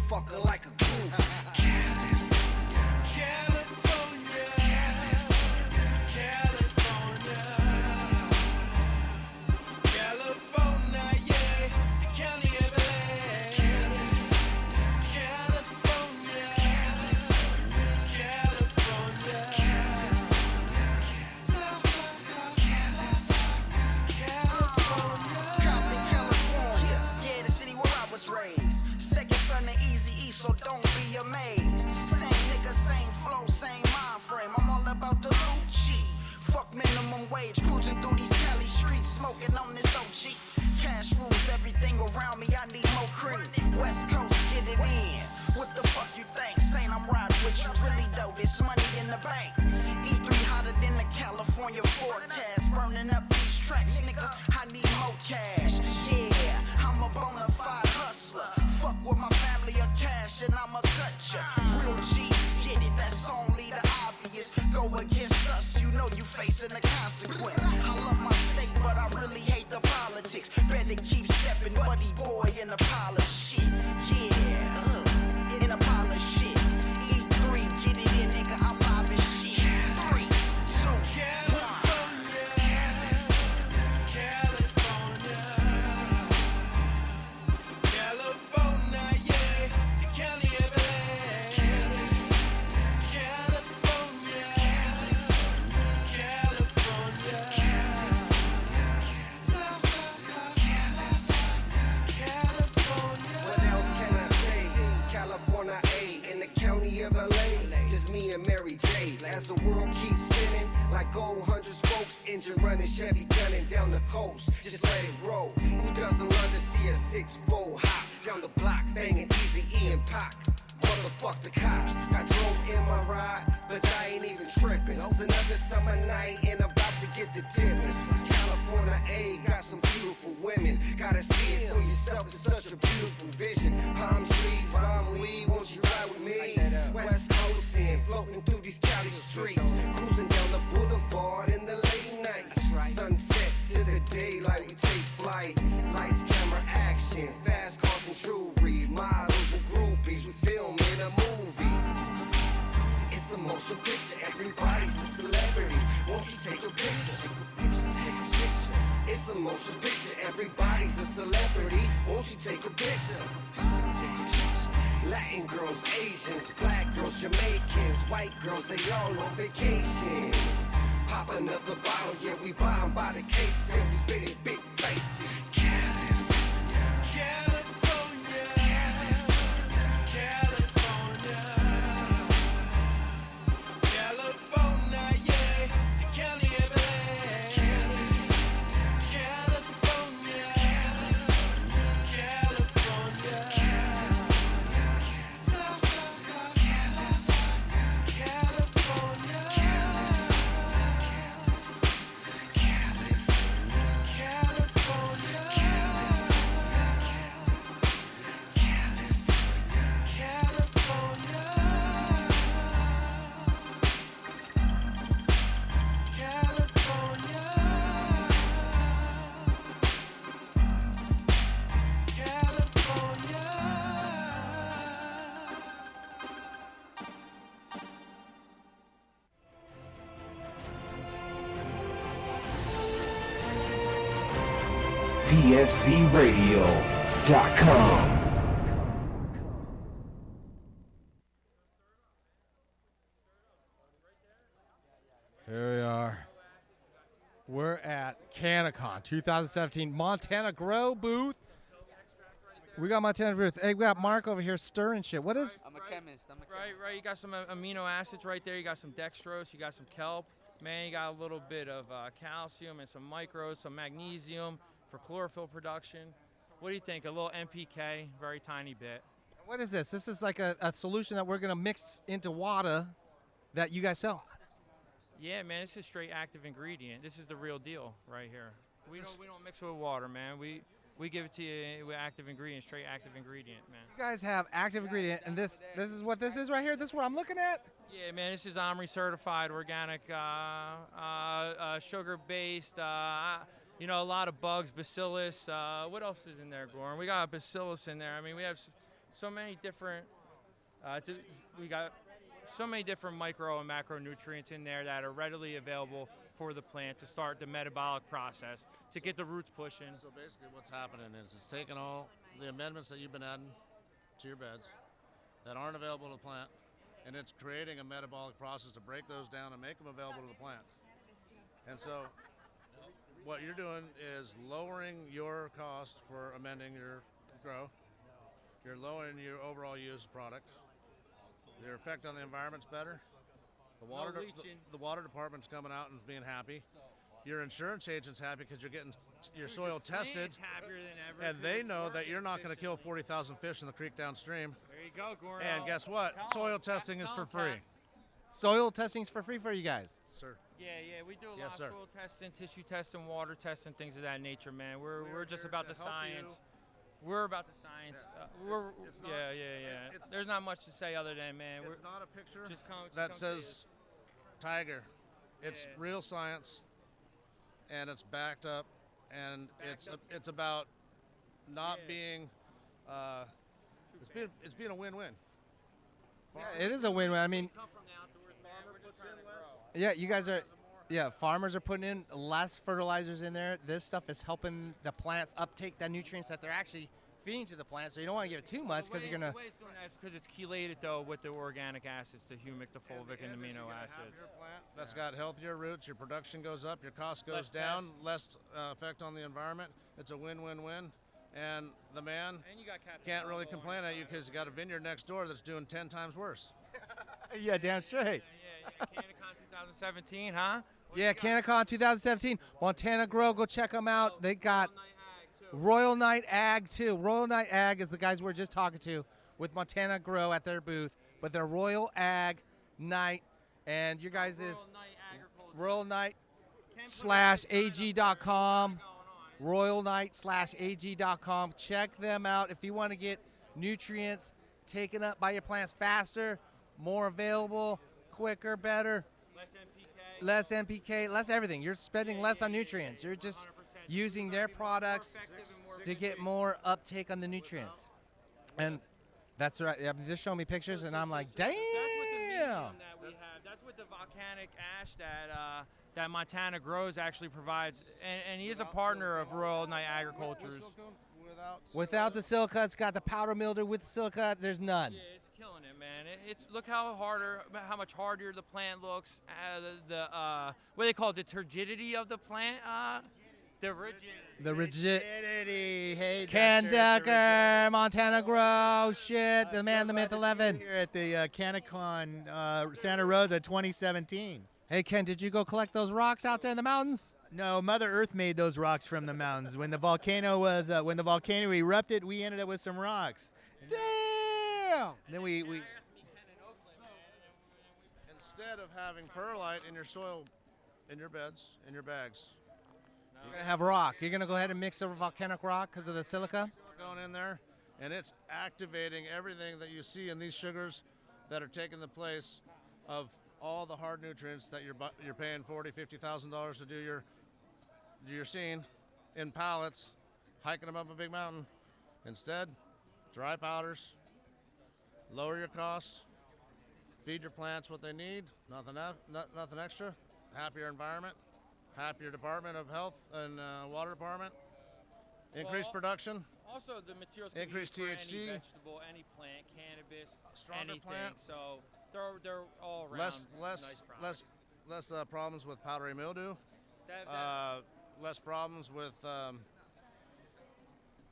motherfucker like a groove. So don't be amazed. Same nigga, same flow, same mind frame. I'm all about the loot shit. Fuck minimum wage, cruising through these Cali streets, smoking on this OG. Cash rules everything around me, I need more cream. West Coast, get it in. What the fuck you think? Saying I'm riding with you, really though, this money in the bank. E3 hotter than the California forecast. Burning up these tracks, nigga, I need more cash. Yeah, I'm a bona fide hustler. Fuck with my family or cash and I'ma cut ya. Real G's get it, that's only the obvious. Go against us, you know you facing the consequence. I love my state, but I really hate the politics. Better keep stepping, buddy boy, in the pile of shit. Yeah, in a pile of shit. E3, get it in, nigga, I'm live as shit. 3, 2, 1. Mary J. As the world keeps spinning, like gold 100 spokes, engine running, Chevy gunning down the coast. Just let it roll. Who doesn't love to see a 6-4 hop down the block, banging Easy E and Pac? Motherfuck the cops. I drove in my ride, but I ain't even tripping. It's another summer night and about to get the dipping. It's California A, got some beautiful women. Gotta see it for yourself, it's such a beautiful vision. Palm trees, palm weed, won't you ride with me? West Coast in, floating through these Cali streets. Cruising down the boulevard in the late night. Sunset to the daylight, we take flight. Lights, camera, action, fast cars and jewelry. Models and groupies, we film in a movie. It's a motion picture, everybody's a celebrity. Won't you take a picture? It's a motion picture, everybody's a celebrity. Won't you take a picture? Latin girls, Asians, black girls, Jamaicans, white girls, they all on vacation. Pop another bottle, yeah, we buy 'em by the case, and we spitting big faces. DFCRadio.com. Here we are. We're at CannaCon 2017 Montana Grow booth. We got Montana booth. Hey, we got Mark over here stirring shit. What is? I'm a chemist. Right. You got some amino acids right there. You got some dextrose. You got some kelp. Man, you got a little bit of calcium and some micros, some magnesium for chlorophyll production. What do you think? A little NPK, very tiny bit. What is this? This is like a solution that we're going to mix into water that you guys sell. Yeah, man, this is straight active ingredient. This is the real deal right here. We don't mix it with water, man. We give it to you with active ingredient, straight active ingredient, man. You guys have active ingredient, and this is what this is right here? This is what I'm looking at? Yeah, man, this is OMRI certified, organic, sugar-based, you know, a lot of bugs, bacillus. What else is in there, Goran? We got bacillus in there. I mean, we have so many different. We got so many different micro and macronutrients in there that are readily available for the plant to start the metabolic process, to get the roots pushing. So basically what's happening is it's taking all the amendments that you've been adding to your beds that aren't available to the plant, and it's creating a metabolic process to break those down and make them available to the plant. And so what you're doing is lowering your cost for amending your grow. You're lowering your overall use of product. Your effect on the environment's better. The water department's coming out and being happy. Your insurance agent's happy because you're getting your soil tested, Happier than ever. and they know that you're not going to kill 40,000 fish in the creek downstream. There you go, Goro. And guess what? Tell 'em. Soil testing is for free. Soil testing's for free for you guys. Sir. Yeah, we do a lot Yes, of sir. soil testing, tissue testing, water testing, things of that nature, man. We're just here about to the help science. you. We're about the science. It's not- it's- There's not much to say other than, man, It's not a picture just come that see says tiger. It's Yeah. real science, and it's backed up, and Backed up. it's about not Yeah. being. It's being a win-win. Yeah, it is a win-win. I mean, come from the outdoors, man. We're just trying to grow. yeah, you guys are. Yeah, farmers are putting in less fertilizers in there. This stuff is helping the plants uptake the nutrients that they're actually feeding to the plant. So you don't want to give it too much because you're gonna. The way it's doing that is because it's chelated though with the organic acids, the humic, the fulvic, and advantage amino you're gonna have acids. your plant that's got healthier roots, your production goes up, your cost goes Less down, pests. less effect on the environment. It's a win-win-win, and the man And you got Captain can't really Marvel on complain your at you side. because you got a vineyard next door that's doing 10 times worse. Yeah, damn straight. Yeah. CannaCon 2017, huh? Yeah, CannaCon 2017, Montana Grow. Go check them out. They got Royal Night Ag too. Royal Night Ag is the guys we're just talking to with Montana Grow at their booth, but they're Royal Ag Night, and you guys is Royal Night /ag.com. Royal Night /ag.com. Check them out if you want to get nutrients taken up by your plants faster, more available, quicker, better, less NPK, less everything. You're spending less on nutrients. You're just using their products to get more uptake on the nutrients. And that's right. I mean, they're showing me pictures, and I'm like, damn. That's with the medium that we have. That's with the volcanic ash that Montana Grows actually provides, and he is a partner of Royal Night Agricultures. Without the silica, it's got the powder mildew. With silica, there's none. Yeah, it's killing it, man. It's look how much harder the plant looks. What do they call it? The turgidity of the plant. The rigidity. The rigid. Hey, Ken Dr. Decker, Montana Grow, shit, the man, the myth, 11. Here at the CannaCon Santa Rosa 2017. Hey, Ken, did you go collect those rocks out there in the mountains? No, Mother Earth made those rocks from the mountains. When the volcano erupted, we ended up with some rocks. Damn! Then we Instead of having perlite in your soil, in your beds, in your bags, You're going to have rock. You're going to go ahead and mix over volcanic rock because of the silica? going in there, and it's activating everything that you see in these sugars that are taking the place of all the hard nutrients that you're paying $40,000-$50,000 to do your scene in pallets, hiking them up a big mountain. Instead, dry powders, lower your costs, feed your plants what they need, nothing extra, happier environment, happier Department of Health and Water Department, increased production. Also, the materials can Increased be used for THC. any vegetable, any plant, cannabis, Stronger anything. plant. So they're all around Less nice products. problems with powdery mildew. That- Less problems with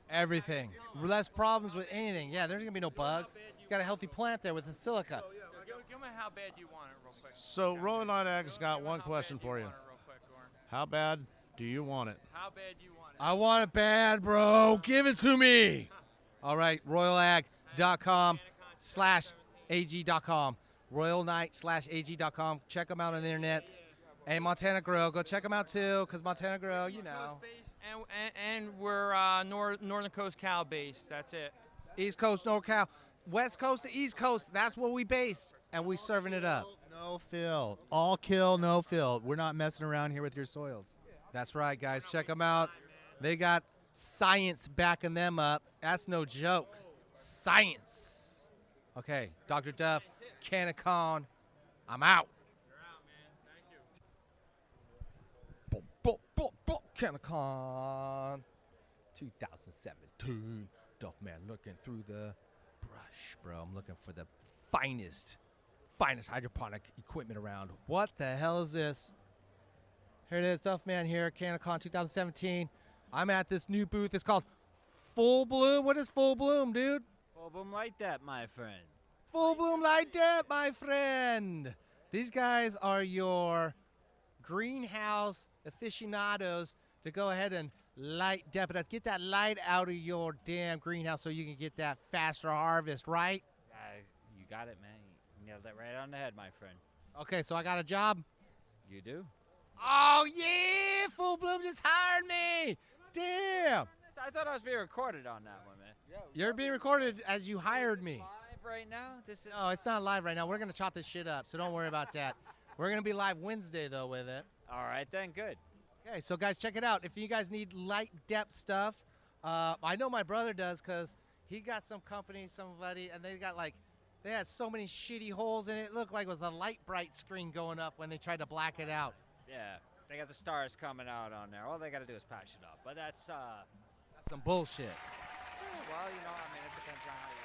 Everything. Less problems with anything. Yeah, there's going to be no bugs. You got a healthy plant there with the silica. give me how bad you want it real quick. So Rolling Night Ag's got one question for you. Want it real quick, Goran. How bad do you want it? How bad you want it? I want it bad, bro. Give it to me. All right, royalag.com /ag.com. Royal Night /ag.com. Check them out on the internets. Hey, Montana Grow, go check them out too, because Montana Grow, you know. Coast based, and we're Northern Coast Cal based. That's it. East Coast, NorCal. West Coast to East Coast, that's where we based, and we serving it up. no fill. All kill, no fill. We're not messing around here with your soils. That's right, guys. Check them out. They got science backing them up. That's no joke. science. Okay, Dr. Duff, CannaCon, I'm out. CannaCon 2017. Duff man looking through the brush, bro. I'm looking for the finest hydroponic equipment around. What the hell is this? Here it is, Duff man here, CannaCon 2017. I'm at this new booth. It's called Full Bloom. What is Full Bloom, dude? Full Bloom Light That, my friend. Full Bloom Light Dip, my friend. These guys are your greenhouse aficionados to go ahead and light dip it up. Get that light out of your damn greenhouse so you can get that faster harvest, right? You got it, man. You nailed that right on the head, my friend. Okay, so I got a job. You do? Oh, yeah! Full Bloom just hired me! Damn! I thought I was being recorded on that one, man. You're being recorded as you hired me. Live right now? This is. No, it's not live right now. We're going to chop this shit up, so don't worry about that. We're going to be live Wednesday, though, with it. All right, then, good. Okay, so guys, check it out. If you guys need light depth stuff, I know my brother does because he got some company, somebody, and they had so many shitty holes in it. It looked like it was the light bright screen going up when they tried to black it out. Yeah, they got the stars coming out on there. All they got to do is patch it up. But that's, That's some bullshit. well, you know, I mean, it depends on how you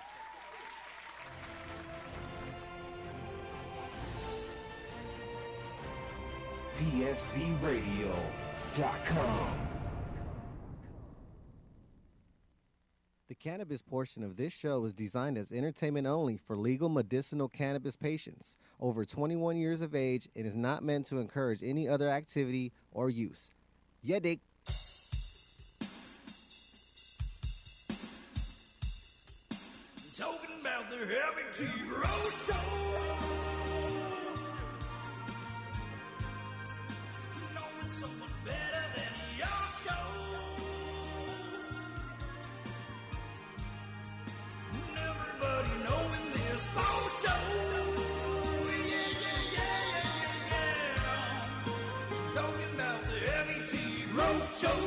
DFZRadio.com. The cannabis portion of this show is designed as entertainment only for legal medicinal cannabis patients over 21 years of age and is not meant to encourage any other activity or use. Yeah, dick. Talking about the Heavy T Road Show. Knowing someone better than your show. And everybody knowing this whole show. Yeah. Talking about the Heavy T Road Show.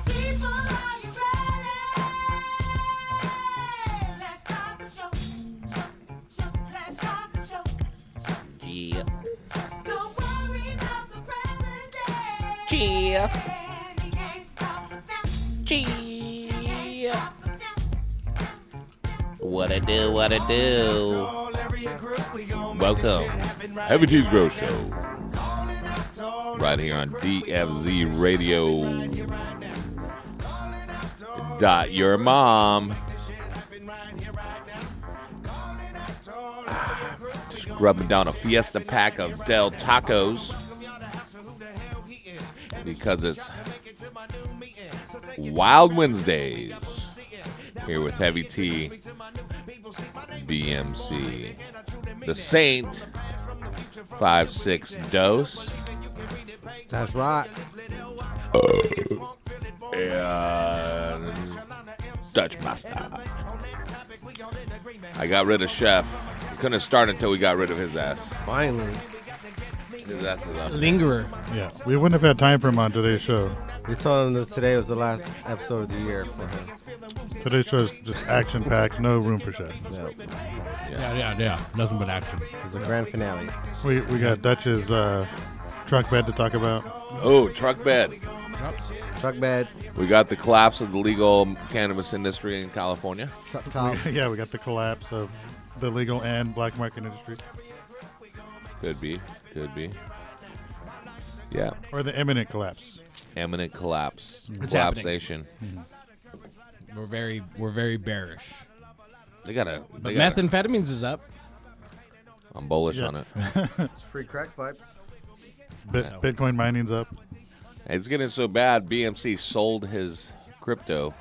People, are you ready? Let's start the show. Let's start the show. Yeah. Don't worry about the president. Yeah. He can't stop us now. Yeah. Stop us now. What I do, what I do. Welcome. Heavy T's Grow Show. Right here on DFZ Radio. Dot your mom. Just rubbing down a Fiesta pack of Del Tacos. Because it's Wild Wednesdays. Here with Heavy T, BMC, The Saint, 5-6 Dose, That's right. and Dutch Master. I got rid of Chef. We couldn't start until we got rid of his ass. Finally. His ass is up. Lingerer. Yeah, we wouldn't have had time for him on today's show. We told him that today was the last episode of the year for him. Today's show is just action-packed, no room for Chef. Yeah. Nothing but action. It was a grand finale. We got Dutch's truck bed to talk about. Oh, truck bed. Truck bed, We got the collapse of the legal cannabis industry in California. truck top. Yeah, we got the collapse of the legal and black market industry, Could be. Yeah. or the imminent collapse. Imminent collapse. It's happening. Collapsation. We're very bearish. They gotta. But methamphetamines is up. I'm bullish Yeah. on it. Free crack pipes. Bitcoin mining's up. It's getting so bad. BMC sold his crypto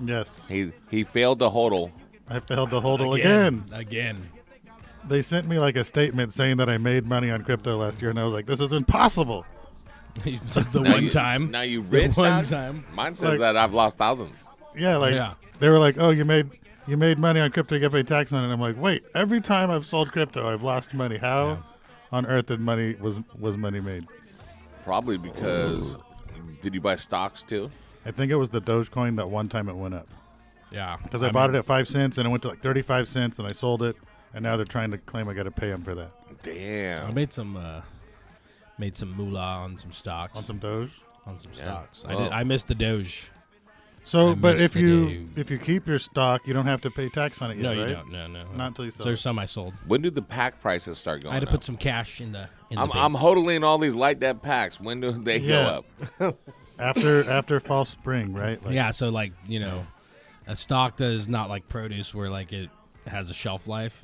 Yes. He failed to hodl. I failed to hodl again. Again. They sent me like a statement saying that I made money on crypto last year, and I was like, this is impossible. The Now one you- time. Now you rich, The one dog? time. Mine says Like- that I've lost thousands. Yeah, like Yeah. they were like, oh, you made money on crypto, you get paid tax on it. And I'm like, wait, every time I've sold crypto, I've lost money. How on earth did was money made? Probably because did you buy stocks too? I think it was the Dogecoin that one time it went up. Yeah. Because I bought it at 5 cents and it went to like 35 cents and I sold it, and now they're trying to claim I got to pay them for that. I Damn. made some moolah on some stocks. On some Doge. On some Yeah. stocks. Well. I missed the Doge. So, I but missed if the you Doge. keep your stock, you don't have to pay tax on it yet, No, right? you don't. No. Not until you So sell there's it. some I sold. When do the pack prices start going I had to up? put some cash in the. I'm hodling all these light debt packs. When do they Yeah. go up? After fall spring, right? Like, Yeah, so like a stock that is not like produce where like it has a shelf life.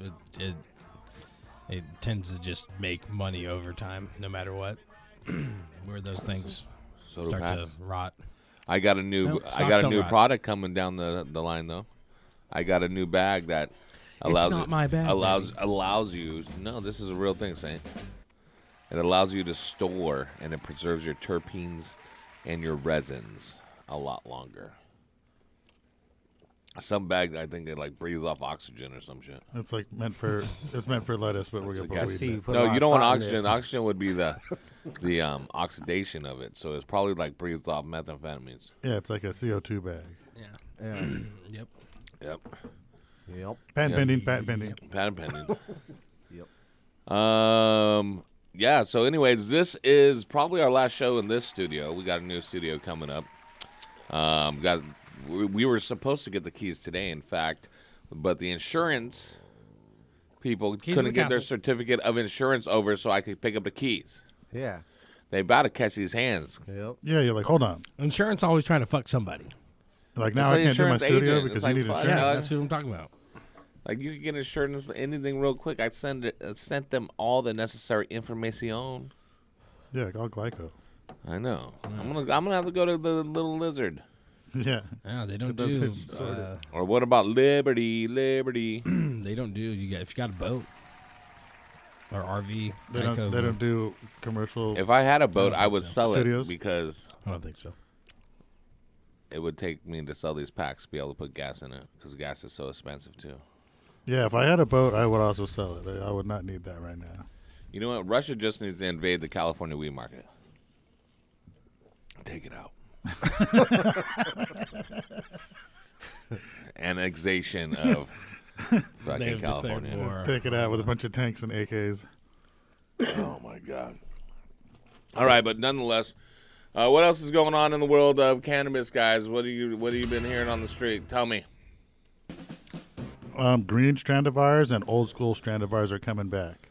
It tends to just make money over time, no matter what. Where those things So do start to packs. rot. I got a new Nope, I stocks got a don't new rot. product coming down the line though. I got a new bag that allows not my bag, allows you. No, this is a real thing, Saint. It allows you to store and it preserves your terpenes and your resins a lot longer. Some bags, I think, it like breathes off oxygen or some shit. It's like meant for lettuce, but we're gonna put weed in it. No, you don't want oxygen. Oxygen would be the oxidation of it. So it's probably like breathes off methamphetamines. Yeah, it's like a CO2 bag. Yeah. Yep. Yep. Patent pending. Patent pending. Patent pending. Yeah. So, anyways, this is probably our last show in this studio. We got a new studio coming up. We were supposed to get the keys today, in fact, but the insurance people Keys to couldn't the get their castle. certificate of insurance over, so I could pick up the keys. Yeah. They about to catch these hands. Yep. Yeah, you're like, hold on. Insurance always trying to fuck somebody. Like It's now an I can't do my insurance studio agent. because It's you like, need fuck, insurance. Yeah, dog. that's what I'm talking about. Like you could get insurance, anything real quick. I sent them all the necessary information. Yeah, all glyco. I know. I'm gonna have to go to the Little Lizard. Yeah. Yeah, they don't That's do. it, sorted. Or what about Liberty? Liberty. They don't do. If you got a boat or RV, They Geico don't. They will- don't do commercial. If I had a boat, I would so. sell Studios? it because I don't think so. it would take me to sell these packs to be able to put gas in it because gas is so expensive too. Yeah, if I had a boat, I would also sell it. I would not need that right now. You know what? Russia just needs to invade the California weed market. Take it out. Annexation of fucking They've declared California. war. Take it out with a bunch of tanks and AKs. Oh my God! All right, but nonetheless, what else is going on in the world of cannabis, guys? What have you been hearing on the street? Tell me. Green Strandivires and old school Strandivires are coming back.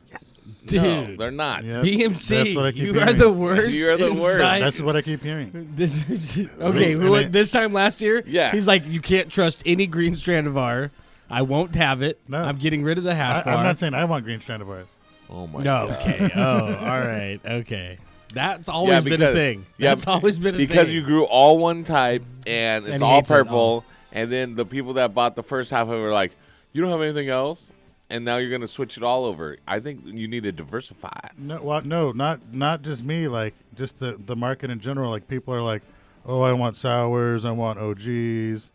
Dude, No, they're not. Yep. BMC, That's what I keep you are hearing. the worst. You're the worst. inside- That's what I keep hearing. This is okay. And This time last year, Yeah. he's like, you can't trust any green Strandivar. I won't have it. No. I'm getting rid of the hash bar. I'm not saying I want Green Strandivires. Oh my No, God. okay. Oh, all right. Okay. That's always been a thing. Yeah, That's always been a thing. because you grew all one type and it's And he all hates it purple, all. and then the people that bought the first half of it were like, "You don't have anything else," and now you're gonna switch it all over. I think you need to diversify. No, not just me. Like just the market in general. Like people are like, oh, I want sours, I want OGs,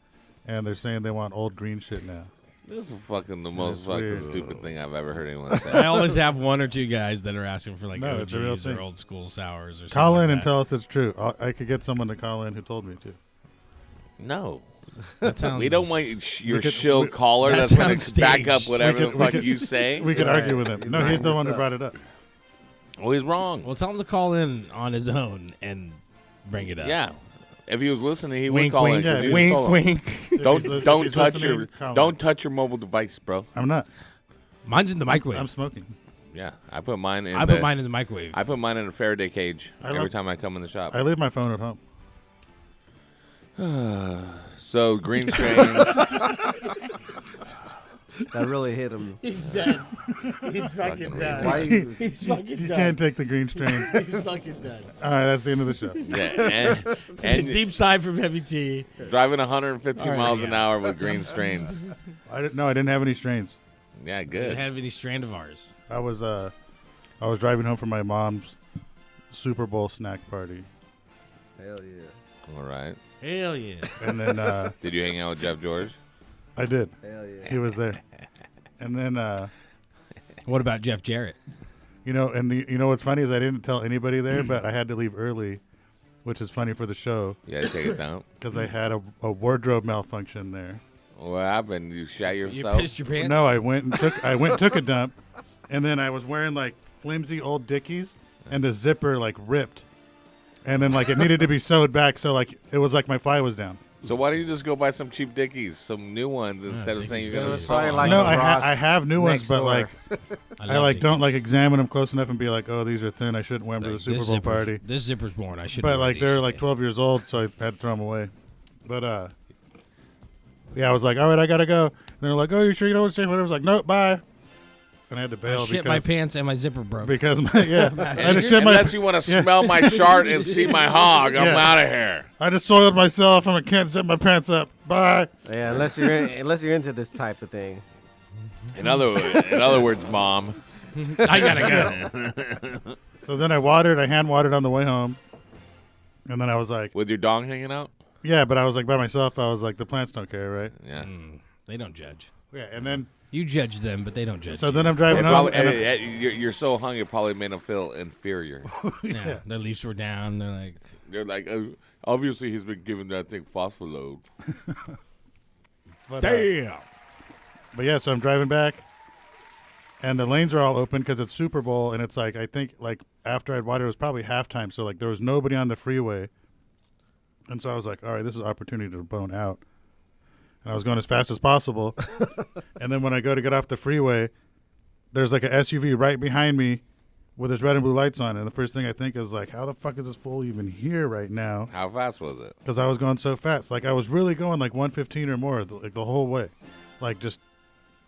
and they're saying they want old green shit now. This is fucking the most fucking weird. stupid thing I've ever heard anyone say. I always have one or two guys that are asking for like No, it's a real OGs or thing. old school sours or something. Call in like and that. tell us it's true. I could get someone to call in who told me to. No. That sounds, We don't want your could- shill we- caller that that's going to sounds back up staged. whatever We the could- fuck we could- you say. We could argue with him. No, he's the one who brought it up. Oh, he's wrong. Well, tell him to call in on his own and bring it up. Yeah. If he was listening, he Wink, would call wink, in. 'cause he just wink, told him. wink. Don't If don't he's touch listening, your call him. don't touch your mobile device, bro. I'm not. Mine's in the microwave. I'm smoking. Yeah, I put mine in. I put mine in the microwave. I put mine in a Faraday cage I every love- time I come in the shop. I leave my phone at home. So green strains. That really hit him. He's dead. He's fucking dead. Why you- He's fucking You dead. can't take the green strains. He's fucking dead. All right, that's the end of the show. Yeah, and Deep side from Heavy T. driving 115 All right, miles an yeah. hour with green strains. I didn't have any strains. Yeah, Did good. it have any strand of ours? I was driving home from my mom's Super Bowl snack party, Hell yeah. All right. Hell yeah. and then Did you hang out with Jeff George? I did. Hell yeah. He was there, and then What about Jeff Jarrett? you know what's funny is I didn't tell anybody there, but I had to leave early, which is funny for the show You had to take it down. because I had a wardrobe malfunction there. What happened? You shot You yourself? pissed your pants? No, I went and took a dump, and then I was wearing like flimsy old Dickies, and the zipper like ripped, and then like it needed to be sewed back, so like it was like my fly was down. So why don't you just go buy some cheap Dickies, some new ones, instead of saying you're going to It's sew probably them? like No, Ross I have new ones, next but door. like I like don't like examine them close enough and be like, oh, these are thin. I shouldn't wear them to the Like, Super this Bowl zipper's- party. This zipper's worn. I should. But like they're like 12 years old, so I had to throw them away. But yeah, I was like, all right, I gotta go. And they're like, oh, you sure you don't want to stay? Whatever. I was like, nope, bye. And I had to bail I shit my because pants and my zipper broke. because my, yeah, I just shit my. Unless you want to smell my shart and see my hog, I'm Yeah. out of here. I just soiled myself and I can't zip my pants up. Bye. Yeah, unless you're into this type of thing. In other words, Mom. I gotta go. So then I hand watered on the way home, and then I was like, With your dong hanging out? yeah, but I was like by myself. I was like, the plants don't care, right? Yeah. They don't judge. Yeah, and then You judge them, but they don't judge. so you. then I'm driving It home. probably, and you're so hung, it probably made them feel inferior. yeah, their leaves were down. They're like, They're like, obviously he's been giving that thing phosphoload. but, damn. But yeah, so I'm driving back, and the lanes are all open because it's Super Bowl, and it's like I think like after I'd watered, it was probably halftime, so like there was nobody on the freeway, and so I was like, all right, this is an opportunity to bone out, and I was going as fast as possible, and then when I go to get off the freeway, there's like a SUV right behind me with its red and blue lights on, and the first thing I think is like, how the fuck is this fool even here right now? How fast was it? Because I was going so fast, like I was really going like 115 or more, like the whole way, like just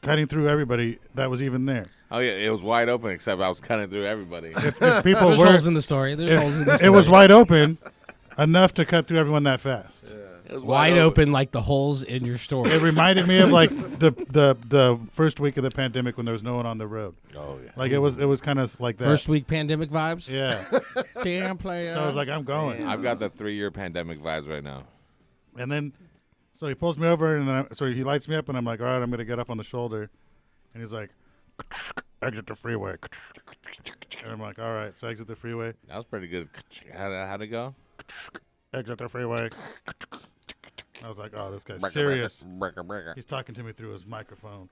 cutting through everybody that was even there. Oh yeah, it was wide open, except I was cutting through everybody. If people There's were, holes in the story. There's holes in the story. it was wide open enough to cut through everyone that fast. It was wide open like the holes in your story. It reminded me of like the first week of the pandemic when there was no one on the road. Oh yeah. Like it was kind of like that. First week pandemic vibes. Yeah. Damn player. So I was like, I'm going. I've got the 3-year pandemic vibes right now. And then, so he pulls me over, and then so he lights me up, and I'm like, all right, I'm gonna get up on the shoulder, and he's like, exit the freeway. And I'm like, all right, so exit the freeway. That was pretty good. How'd it go? Exit the freeway. I was like, oh, this guy's Breaker, serious. breaker. He's talking to me through his microphone.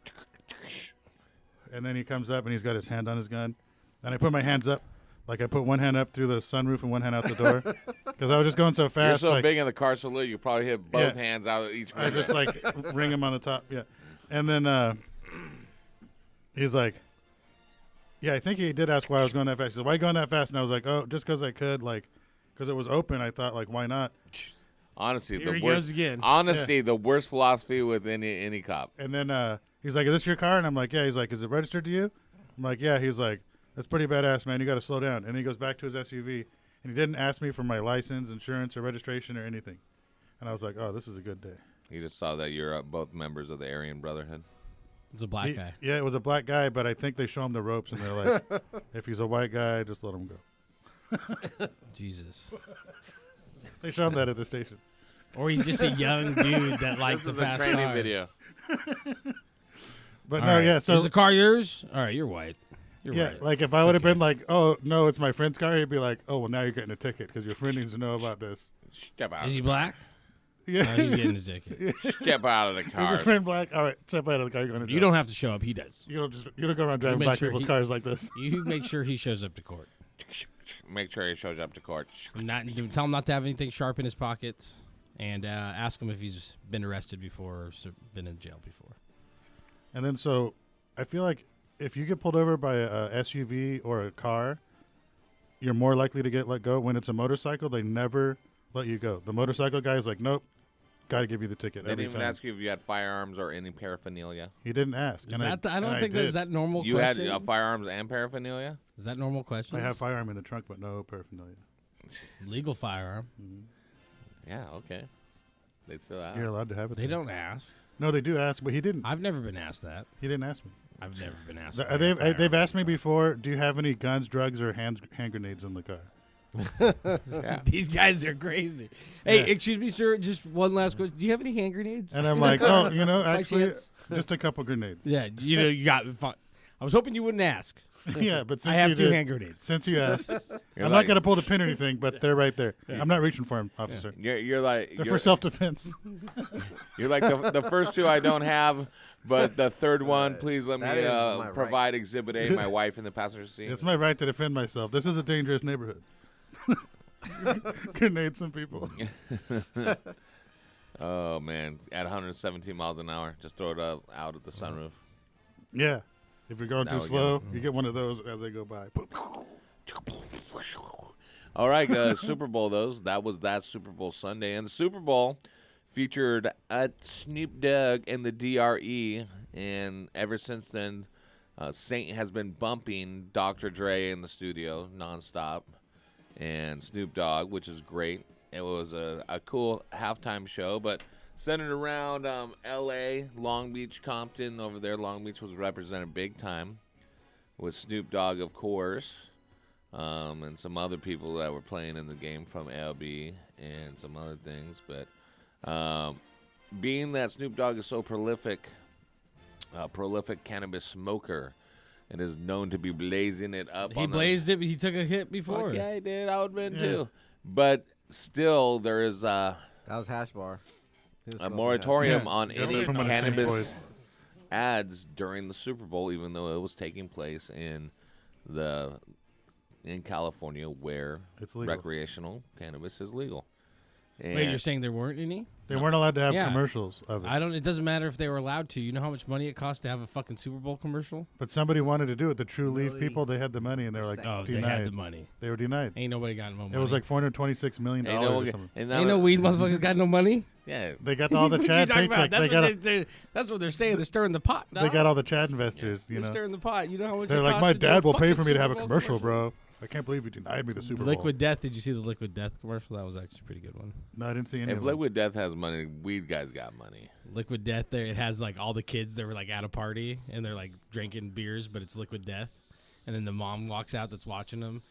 And then he comes up and he's got his hand on his gun. And I put my hands up. Like I put one hand up through the sunroof and one hand out the door. Because I was just going so fast. You're so like, big in the car salute, you probably hit both Yeah. hands out of each I one. just like ring him on the top. Yeah. And then he's like, yeah, I think he did ask why I was going that fast. He said, why are you going that fast? And I was like, oh, just because I could. Like, because it was open, I thought, like, why not? Honestly, Here the he worst. goes again. Honestly, the worst philosophy with any cop. And then he's like, is this your car? And I'm like, yeah. He's like, is it registered to you? I'm like, yeah. He's like, that's pretty badass, man. You got to slow down. And he goes back to his SUV, and he didn't ask me for my license, insurance, or registration or anything. And I was like, oh, this is a good day. He just saw that you're both members of the Aryan Brotherhood. It's a black guy. Yeah, it was a black guy, but I think they show him the ropes, and they're like, if he's a white guy, just let him go. Jesus. They show him that at the station. Or he's just a young dude that likes the This is a fast training cars. video. But All no, right. yeah. So is the car yours? All right, you're white. You're yeah, right. like if I would have been like, oh no, it's my friend's car, he'd be like, oh well, now you're getting a ticket because your friend needs to know about this. Step out. Is he black? Yeah, No, he's getting a ticket. Step out of the Is car. your friend black? All right, step out of the car. You're gonna. You don't have to show up. He does. You don't go around driving make black sure people's he- cars like this. You make sure he shows up to court. Make sure he shows up to court. Tell him not to have anything sharp in his pockets, and ask him if he's been arrested before or been in jail before. And then so, I feel like if you get pulled over by a SUV or a car, you're more likely to get let go. When it's a motorcycle, they never let you go. The motorcycle guy is like, nope, got to give you the ticket They every didn't even time. ask you if you had firearms or any paraphernalia. He didn't ask. And I don't think did. is that normal You question? had firearms and paraphernalia? Is that normal question? I have firearm in the trunk, but no paraphernalia. Legal firearm. Yeah, okay. They still ask. You're allowed to have it. They don't ask. No, they do ask, but he didn't. I've never been asked that. He didn't ask me. I've never been asked. They've asked me before, do you have any guns, drugs, or hand grenades in the car? Yeah. These guys are crazy. Hey, Yeah. excuse me, sir. Just one last question. Do you have any hand grenades? And I'm like, oh, By actually, chance? just a couple grenades. Yeah, you got fine. I was hoping you wouldn't ask. Yeah, but since I have you 2 did, hand grenades. Since you asked, You're I'm like- not gonna pull the pin or anything, but they're right there. Yeah. I'm not reaching for him, officer. You're like They're you're, for self-defense. You're like the first 2 I don't have, but the third one, please let me That is my right. provide Exhibit A, my wife in the passenger seat. It's my right to defend myself. This is a dangerous neighborhood. Grenade some people. Oh man, at 117 miles an hour, just throw it out at the sunroof. Yeah. If you're going Now too we slow, go. you get one of those as they go by. All right, Super Bowl that was that Super Bowl Sunday, and the Super Bowl featured Snoop Dogg and the DRE, and ever since then, Saint has been bumping Dr. Dre in the studio nonstop, and Snoop Dogg, which is great. It was a cool halftime show, but centered around L.A., Long Beach, Compton. Over there, Long Beach was represented big time with Snoop Dogg, of course, and some other people that were playing in the game from LB and some other things. But being that Snoop Dogg is so prolific cannabis smoker, and is known to be blazing it up. He blazed it, but he took a hit before. Fuck yeah, he did. I would have been too. But still, there is That was Hash Bar. He was a smoking moratorium hash. on any from one of Saint's cannabis boys. ads during the Super Bowl, even though it was taking place in California, where It's legal. recreational cannabis is legal. Wait, you're saying there weren't any? They weren't allowed to have Yeah. commercials of it. It doesn't matter if they were allowed to. You know how much money it costs to have a fucking Super Bowl commercial? But somebody wanted to do it. The True Leaf people, they had the money, and they were like Oh, denied. they had the money. They were denied. Ain't nobody got no money. It was like $426 million Ain't no, or something. and Ain't no weed motherfuckers got no money? Yeah. They got all the What you Chad talking paychecks. about? That's what they're saying. They're stirring the pot. They got all the Chad investors, you They're know. stirring the pot. You know how much They're it like, costs my to do a dad will pay fucking for me to have a Super Bowl commercial, bro. I can't believe you denied me the Super Bowl. Liquid Death. Did you see the Liquid Death commercial? That was actually a pretty good one. No, I didn't see any If of them. Liquid Death has money, weed guys got money. Liquid Death. There, it has like all the kids that were like at a party and they're like drinking beers, but it's Liquid Death. And then the mom walks out that's watching them,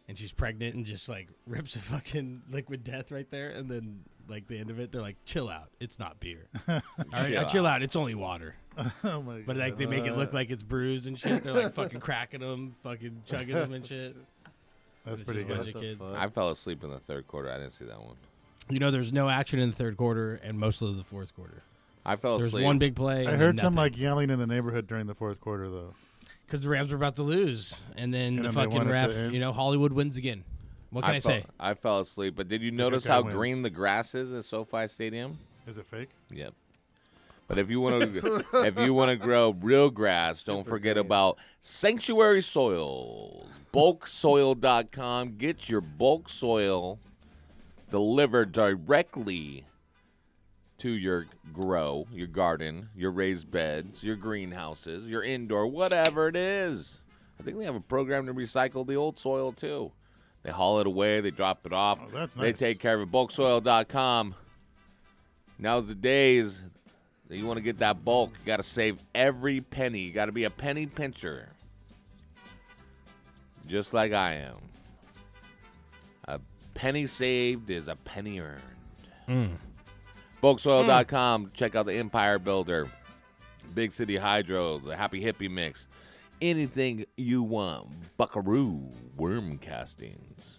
and she's pregnant and just like rips a fucking Liquid Death right there. And then like the end of it, they're like, "Chill out. It's not beer. All right, chill out. It's only water." Oh my But like they make it look like it's bruised and shit. They're like fucking cracking them, fucking chugging them and shit. That's It's pretty just a bunch good. of kids. I fell asleep in the third quarter. I didn't see that one. You know, there's no action in the third quarter and most of the fourth quarter. I fell There's asleep. one big play. I heard some like yelling in the neighborhood during the fourth quarter, though. Because the Rams were about to lose, and then And the then they fucking wanted ref, to end. you know, Hollywood wins again. What can I say? I fell asleep, but did you Good notice guy how wins. green the grass is at SoFi Stadium? Is it fake? Yep. But if you want to grow real grass, don't forget about Sanctuary Soils. Bulksoil.com. Get your bulk soil delivered directly to your grow, your garden, your raised beds, your greenhouses, your indoor, whatever it is. I think they have a program to recycle the old soil too. They haul it away, they drop it off. Oh, that's They nice. take care of it. Bulksoil.com. Now's the days that you want to get that bulk. You got to save every penny. You got to be a penny pincher. Just like I am. A penny saved is a penny earned. Bulksoil.com. Check out the Empire Builder, Big City Hydro, the Happy Hippie Mix. Anything you want. Buckaroo Worm Castings.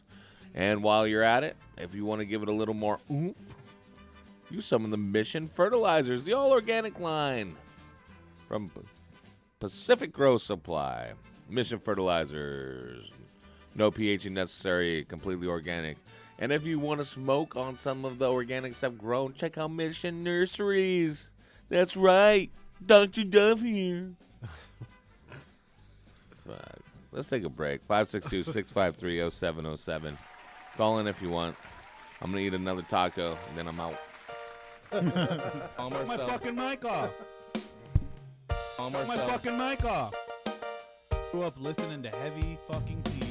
And while you're at it, if you want to give it a little more oomph, use some of the Mission Fertilizers, the all-organic line from Pacific Grow Supply. Mission Fertilizers. No pH necessary, completely organic. And if you want to smoke on some of the organic stuff grown, check out Mission Nurseries. That's right. Dr. Duff here. Let's take a break. 562-653-0707. Call in if you want. I'm going to eat another taco, and then I'm out. Turn my fucking mic off. Turn my fucking mic off. Grew up listening to Heavy fucking Tea.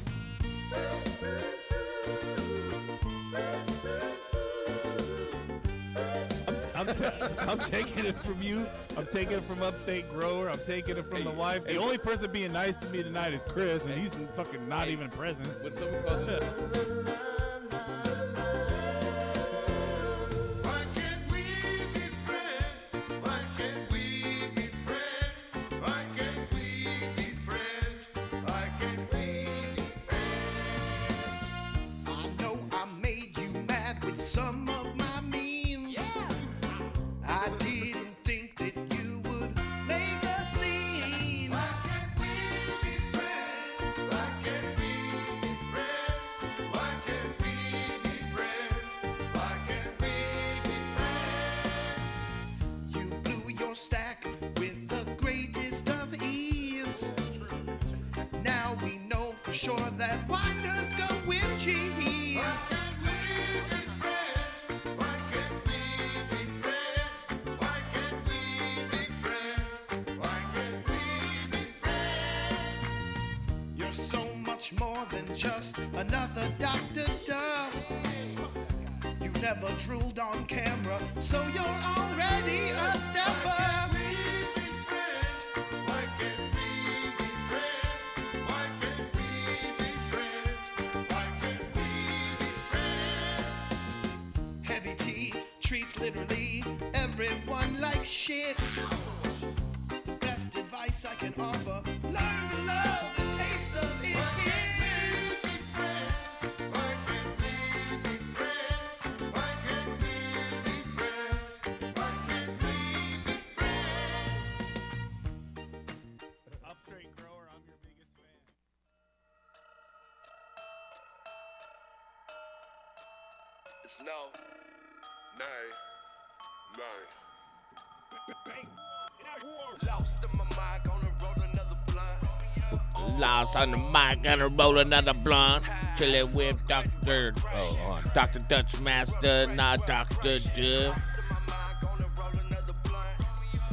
I'm taking it from you. I'm taking it from Upstate Grower. I'm taking it from the wife. The only person being nice to me tonight is Chris, and he's fucking not even present. What's someone call this? Some of my memes. I didn't think that you would make a scene. Why can't we be friends? Why can't we be friends? Why can't we be friends? Why can't we be friends? You blew your stack with the greatest of ease. Now we know for sure that winders go with cheese. Why can't we be more than just another Dr. Duff. You've never drooled on camera, so you're already a step up. Heavy Tea treats literally everyone like shit. The best advice I can offer: learn to love the taste of it. It's no, nay. Lost in my mind, gonna roll another blunt. Lost on the mic, gonna roll another blunt. Chillin' with Dr. Dr. Dutch Master, not Dr. Duff.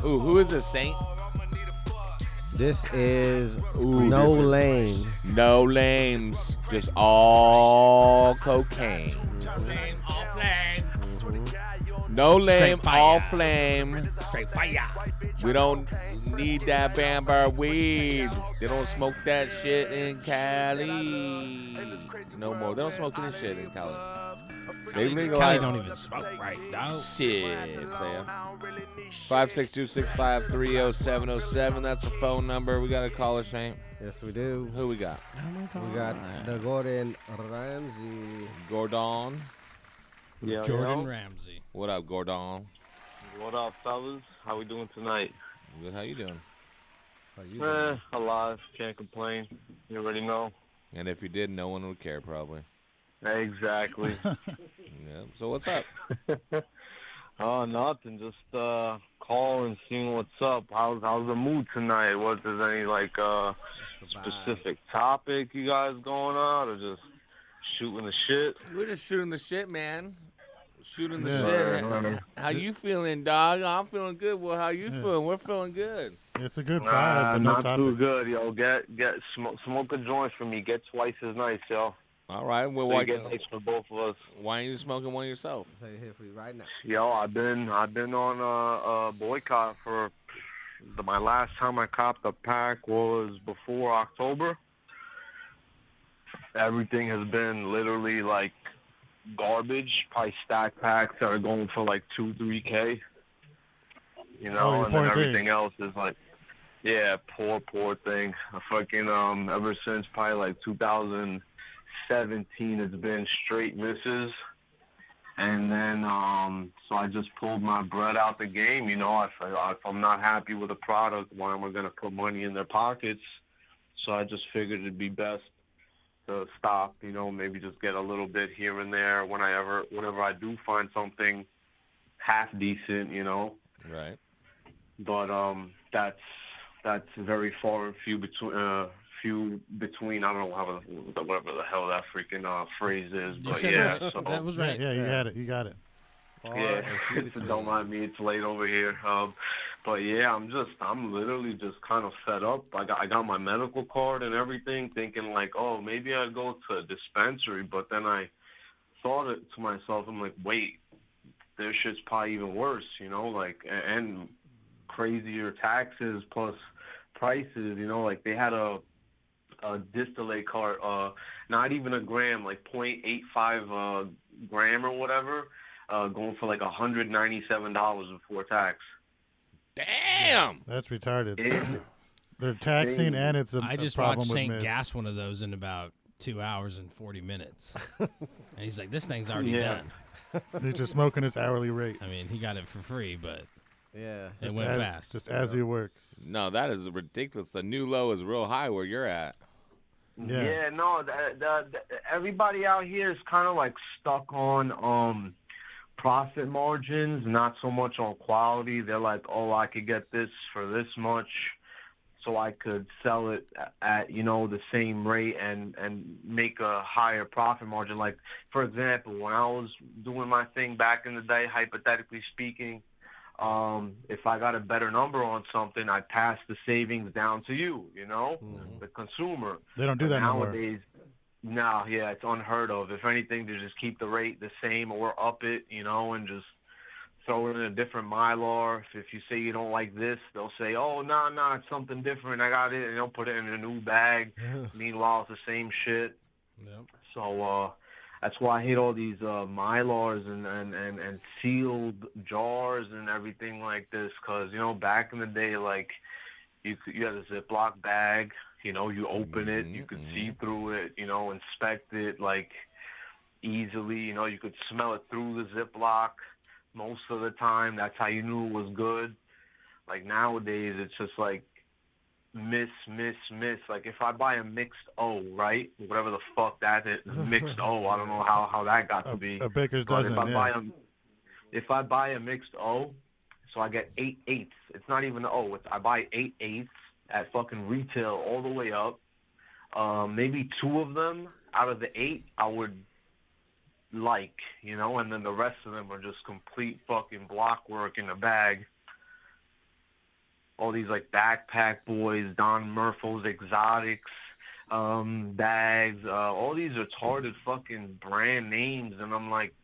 Ooh, who is this, Saint? This is No Lame. No Lames, just all cocaine. No lame, all flame. Straight fire. We don't need that Bamber weed. They don't smoke that shit in Cali. No more. They don't smoke any shit in Cali. They legalize. Cali don't even smoke right now. Shit, fam. 562-653-0707. That's the phone number. We got a caller, Shane. Yes, we do. Who we got? We got the Gordon Ramsay. Gordon. Yeah, Jordan Ramsay. What up, Gordon? What up, fellas? How we doing tonight? Good. How you doing? Alive. Can't complain. You already know. And if you did, no one would care, probably. Exactly. Yeah. So what's up? Oh, nothing. Just calling, seeing what's up. How's the mood tonight? What is any specific topic you guys going on, or just shooting the shit? We're just shooting the shit, man. Shooting the Yeah. shit. How you feeling, dog? I'm feeling good. Well, how you feeling? We're feeling good. It's a good vibe, but no not topic. too good, yo. Smoke a joint for me. Get twice as nice, yo. All right. Well, So why you get nice for both of us? Why ain't you smoking one yourself? I'll tell you here for you right now. Yo, I've been on a boycott for my last time I copped a pack was before October. Everything has been literally like garbage. Probably stack packs that are going for like 2-3K. You know, and then everything else is like, yeah, poor thing. I fucking ever since probably like 2017, it's been straight misses. And then, so I just pulled my bread out the game. You know, if I'm not happy with a product, why am I going to put money in their pockets? So I just figured it'd be best to stop, you know, maybe just get a little bit here and there whenever I do find something half decent, you know. Right. But that's very far and few between. I don't know whatever the hell that freaking phrase is, but yeah. So, that was right. Yeah, you got it. Yeah, don't mind me. It's late over here. But yeah, I'm literally just kind of fed up. I got my medical card and everything, thinking like, oh, maybe I'd go to a dispensary. But then I thought it to myself, I'm like, wait, their shit's probably even worse, like, and crazier taxes plus prices, like they had a distillate cart, not even a gram, like 0.85 gram or whatever, going for like $197 before tax. Damn, that's retarded. They're taxing, and it's a I just problem watched with Saint mids. gas one of those in about 2 hours and 40 minutes, and he's like, "This thing's already Yeah. done." He's just smoking his hourly rate. I mean, he got it for free, but yeah, it Just went as- fast. Just as he works. No, that is ridiculous. The new low is real high where you're at. Yeah, no, everybody out here is kind of like stuck on profit margins, not so much on quality. They're like, oh, I could get this for this much, so I could sell it at the same rate and make a higher profit margin. Like, for example, when I was doing my thing back in the day, hypothetically speaking, if I got a better number on something, I'd pass the savings down to you, the consumer. They don't do But that no more. nowadays. No, yeah, it's unheard of. If anything, to just keep the rate the same or up it, and just throw it in a different Mylar. If you say you don't like this, they'll say, oh, no, it's something different. I got it, and they'll put it in a new bag. Meanwhile, it's the same shit. Yep. So that's why I hate all these Mylars and sealed jars and everything like this. Because, back in the day, like, you had a Ziploc bag. You open it, you could see through it, inspect it, like, easily. You could smell it through the Ziploc most of the time. That's how you knew it was good. Like, nowadays, it's just, like, miss. Like, if I buy a mixed O, right? Whatever the fuck that is, mixed O. I don't know how that got to be. A baker's But dozen, if I buy a mixed O, so I get 8/8. It's not even an O. I buy 8/8 at fucking retail all the way up. Maybe 2 of them out of the 8 I would like, and then the rest of them are just complete fucking block work in the bag. All these like Backpack Boys, Don Murphy's Exotics bags, all these retarded fucking brand names, and I'm like,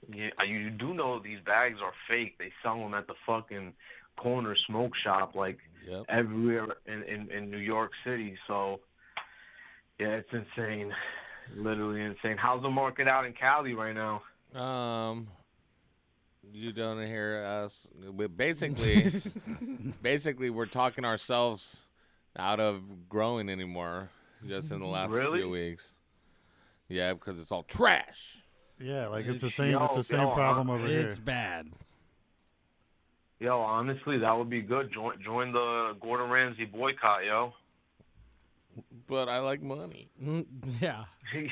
yeah, you do know these bags are fake. They sell them at the fucking corner smoke shop, like, everywhere in New York City. So, yeah, it's insane. Literally insane. How's the market out in Cali right now? You don't hear us. Basically, we're talking ourselves out of growing anymore just in the last few weeks. Yeah, because it's all trash. Yeah, like it's the same problem over here. It's bad. Yo, honestly, that would be good. Join the Gordon Ramsay boycott, yo. But I like money. Yeah. Yeah,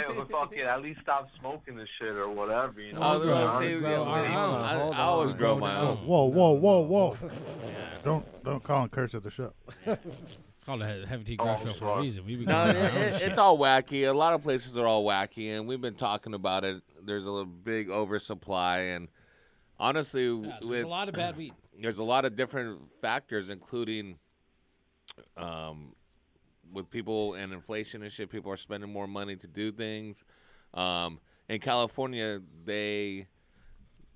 well, fuck it. At least stop smoking this shit or whatever, I always grow my own. Whoa. Don't call and curse at the show. It's called a Heavy Tea Grow Show for a reason. We No, it's all wacky. A lot of places are all wacky, and we've been talking about it. There's a big oversupply, and honestly, there's a lot of bad weed. There's a lot of different factors, including with people and inflation and shit. People are spending more money to do things. In California, the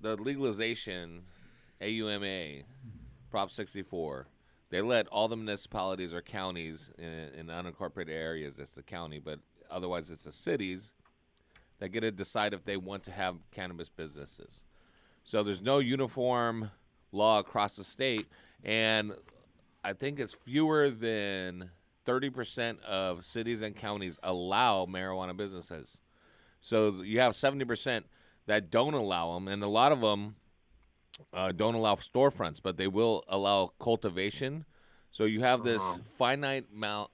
legalization, AUMA, Prop 64, they let all the municipalities or counties in unincorporated areas, it's the county, but otherwise it's the cities, that get to decide if they want to have cannabis businesses. So there's no uniform law across the state, and I think it's fewer than 30% of cities and counties allow marijuana businesses. So you have 70% that don't allow them, and a lot of them don't allow storefronts, but they will allow cultivation. So you have this finite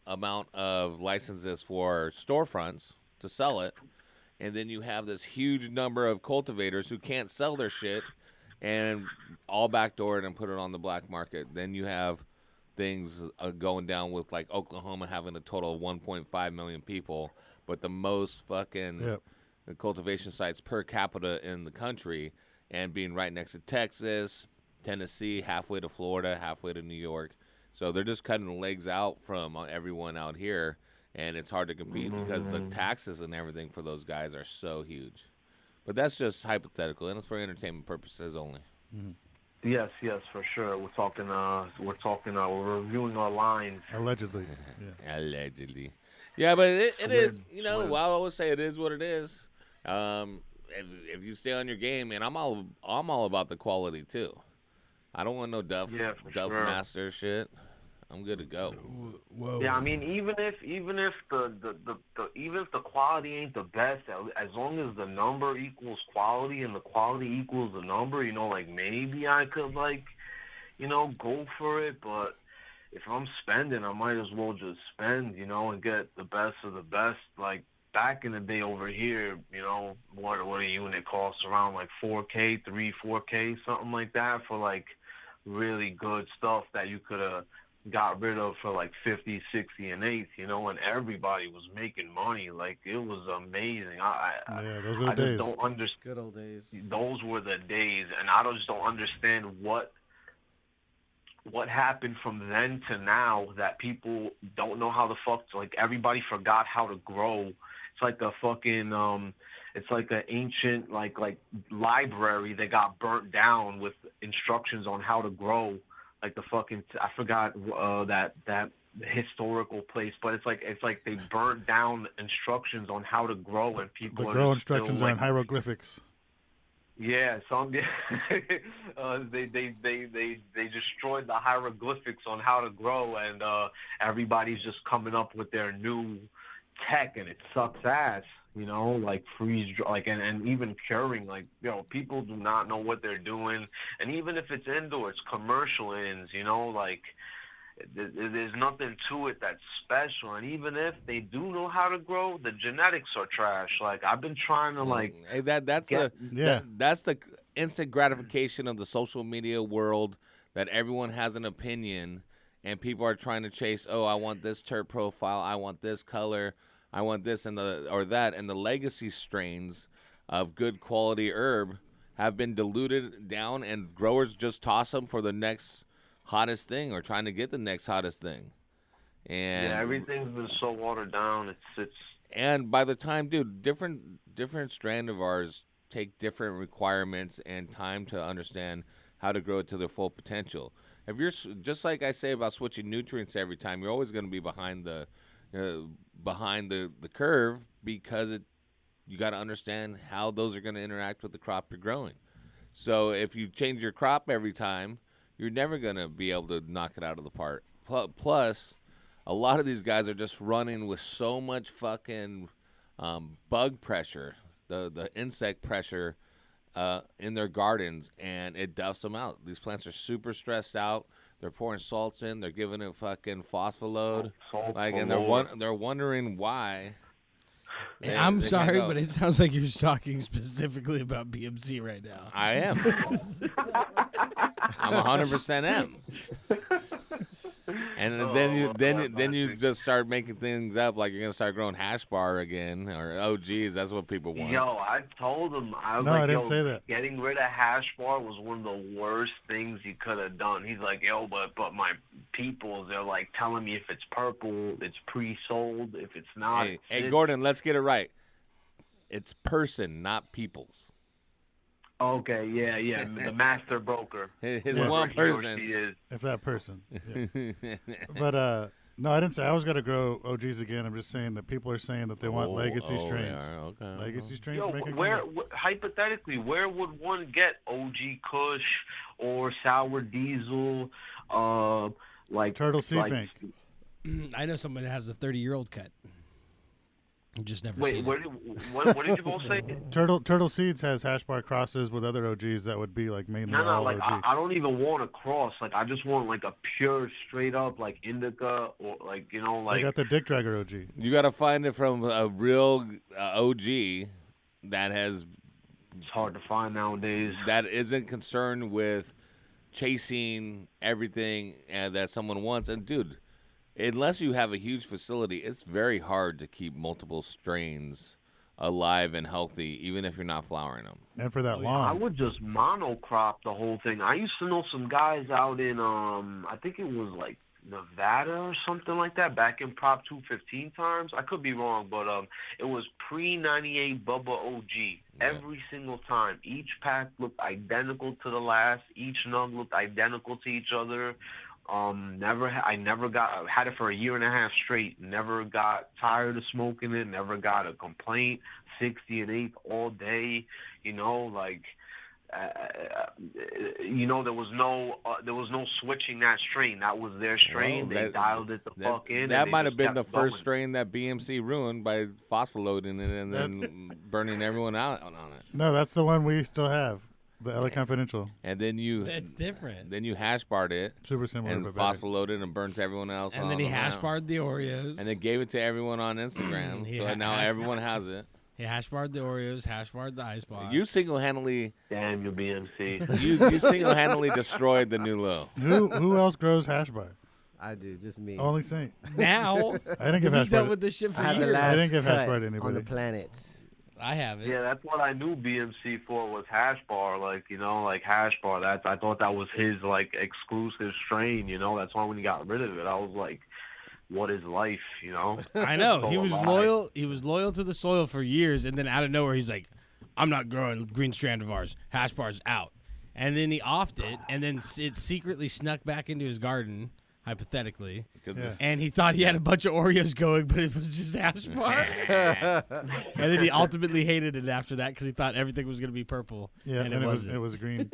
amount of licenses for storefronts to sell it, and then you have this huge number of cultivators who can't sell their shit and all backdoor it and put it on the black market. Then you have things going down with like Oklahoma having a total of 1.5 million people, but the most fucking cultivation sites per capita in the country, and being right next to Texas, Tennessee, halfway to Florida, halfway to New York. So they're just cutting the legs out from everyone out here, and it's hard to compete because the taxes and everything for those guys are so huge. But that's just hypothetical, and it's for entertainment purposes only. Yes, for sure. We're reviewing our lines. Allegedly. Allegedly. Yeah, but it is, you know, well, I always say it is what it is. If you stay on your game, man, I'm all about the quality too. I don't want no Duff Master shit. I'm good to go. Whoa. Yeah, I mean, even if the quality ain't the best, as long as the number equals quality and the quality equals the number, you know, like maybe I could go for it. But if I'm spending, I might as well just spend, you know, and get the best of the best. Like back in the day over here, you know, what a unit costs around like 4K, 4K, something like that for like really good stuff that you could have got rid of for like 50, 60, and 8, you know, and everybody was making money. Like it was amazing. Those were the days. Just don't understand. Good old days. Those were the days, and I just don't understand what happened from then to now that people don't know how the fuck. Like everybody forgot how to grow. It's like a fucking it's like an ancient like library that got burnt down with instructions on how to grow. Like the fucking I forgot that historical place, but it's like they burnt down instructions on how to grow, and people The are grow just still, instructions are in like, hieroglyphics. yeah, they destroyed the hieroglyphics on how to grow, and everybody's just coming up with their new tech, and it sucks ass. You know, like and even curing, like, you know, people do not know what they're doing. And even if it's indoors, commercial ends, you know, like there's nothing to it that's special. And even if they do know how to grow, the genetics are trash. Like I've been trying to Hey, that's the instant gratification of the social media world, that everyone has an opinion and people are trying to chase, oh, I want this terp profile, I want this color, I want this and that, and the legacy strains of good quality herb have been diluted down, and growers just toss them for the next hottest thing, or trying to get the next hottest thing. And yeah, everything's been so watered down. It's and by the time, dude, different strand of ours take different requirements and time to understand how to grow it to their full potential. If you're just like I say about switching nutrients every time, you're always going to be behind the curve, because you got to understand how those are going to interact with the crop you're growing. So if you change your crop every time, you're never going to be able to knock it out of the park. Plus, a lot of these guys are just running with so much fucking bug pressure, the insect pressure in their gardens, and it duffs them out. These plants are super stressed out. They're pouring salts in. They're giving it fucking phosphoload. And they're wondering why. I'm sorry, but it sounds like you're talking specifically about BMC right now. I am. I'm 100% am. And then you just start making things up, like you're gonna start growing hash bar again, or OGs. That's what people want. Yo, I told him, I didn't say that. Getting rid of hash bar was one of the worst things you could have done. He's like, yo, but my people, they're like telling me if it's purple, it's pre-sold. If it's not, hey, Gordon, let's get it right. It's person, not people's. Okay, yeah, the master broker. His one person. If that person. Yeah. But no, I didn't say I was gonna grow OGs again. I'm just saying that people are saying that they want legacy strains. Okay. Legacy strains. Yo, hypothetically, where would one get OG Kush or Sour Diesel? Like Turtle Seed Bank. I know someone that has a 30-year-old cut. You just never Wait, seen what did you both say? Turtle Seeds has hash bar crosses with other OGs that would be like mainly all like OG. I don't even want a cross. Like I just want like a pure, straight up like indica, or like, you know, like. I got the Dick Dragger OG. You got to find it from a real OG that has. It's hard to find nowadays. That isn't concerned with chasing everything that someone wants. And dude, unless you have a huge facility, it's very hard to keep multiple strains alive and healthy, even if you're not flowering them. And for that I long. would just monocrop the whole thing. I used to know some guys out in I think it was like Nevada or something like that back in Prop 215 times. I could be wrong, but it was pre-98 Bubba OG every single time. Each pack looked identical to the last. Each nug looked identical to each other. I had it for a year and a half straight. Never got tired of smoking it. Never got a complaint. 60 and 8 all day. You know, like, there was no switching that strain. That was their strain. Well, they dialed it the fuck in. That and might they have been just the kept first going. strain that BMC ruined by phospholoading it and then burning everyone out on it. No, that's the one we still have. The LA Confidential. And then you That's different. Then you hash barred it. Super similar, And but better. phospholoaded and burnt everyone else. And on then he them hash out. barred the Oreos. And then gave it to everyone on Instagram. He so ha- now hash- everyone has it. He hash barred the Oreos, hash barred the ice box. You single-handedly. Damn you, BMC. you single-handedly destroyed the new low. Who else grows hash bar? I do, just me. Only Saint. Now, I didn't give we've hash dealt bar. with this shit for I have the years. last I didn't give hash cut bar to anybody. on the planet. I have it. Yeah, that's what I knew BMC for was hash bar. Like, like hash bar. I thought that was his like exclusive strain. That's why when he got rid of it, I was like, what is life? I know. So He was alive. loyal. He was loyal to the soil for years, and then out of nowhere, he's like, "I'm not growing green strandivars. Hash bar's out." And then he offed it, and then it secretly snuck back into his garden, hypothetically. Yeah. And he thought he had a bunch of Oreos going, but it was just hash bar. And then he ultimately hated it after that because he thought everything was going to be purple. Yeah, and and it it was wasn't. it was green.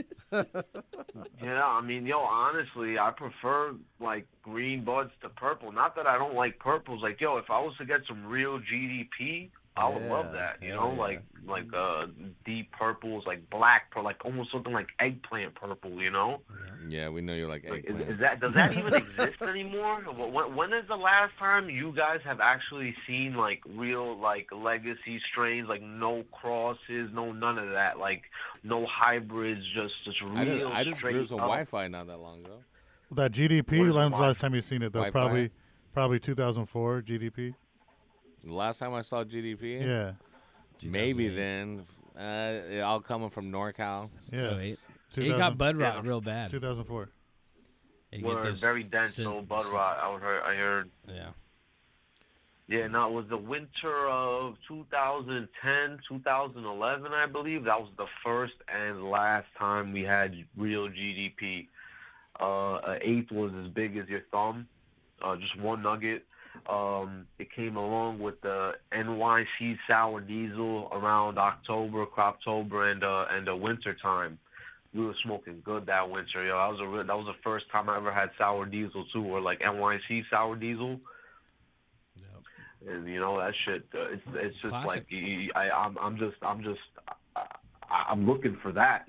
Yeah, I mean, honestly, I prefer like green buds to purple. Not that I don't like purples. Like, if I was to get some real GDP, I would love that. Like deep purples, like black, like almost something like eggplant purple. Yeah, we know you're like eggplant. Does that even exist anymore? When is the last time you guys have actually seen like real like legacy strains, like no crosses, no none of that, like no hybrids, just real I just straight drew some up? Wi-Fi not that long ago. That GDP. Where's When's the the last time you seen it though? Wi-Fi? Probably 2004 GDP. The last time I saw GDP? Yeah. Maybe then. It all coming from NorCal. Yeah. Oh, he got bud rot Yeah. real bad. 2004. He get Were those very dense, syn- no bud rot. I heard. Yeah. Yeah, no, it was the winter of 2010, 2011, I believe. That was the first and last time we had real GDP. An eighth was as big as your thumb, just one nugget. It came along with the NYC sour diesel around Croptober, and the winter time. We were smoking good that winter, yo. That was the first time I ever had sour diesel too, or like NYC sour diesel. And that shit, it's just Classic. like I'm looking for that.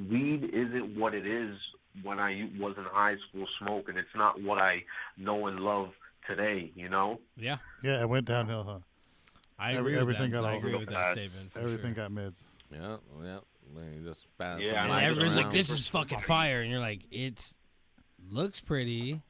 Weed isn't what it is when I was in high school smoking. It's not what I know and love today. Yeah. Yeah, it went downhill, huh? I agree with everything that. got I all- agree with that statement. For Everything sure. got mids. Yeah. You just pass Yeah, some And mics everybody's like, around. "This is fucking fire," and you're like, "It looks pretty."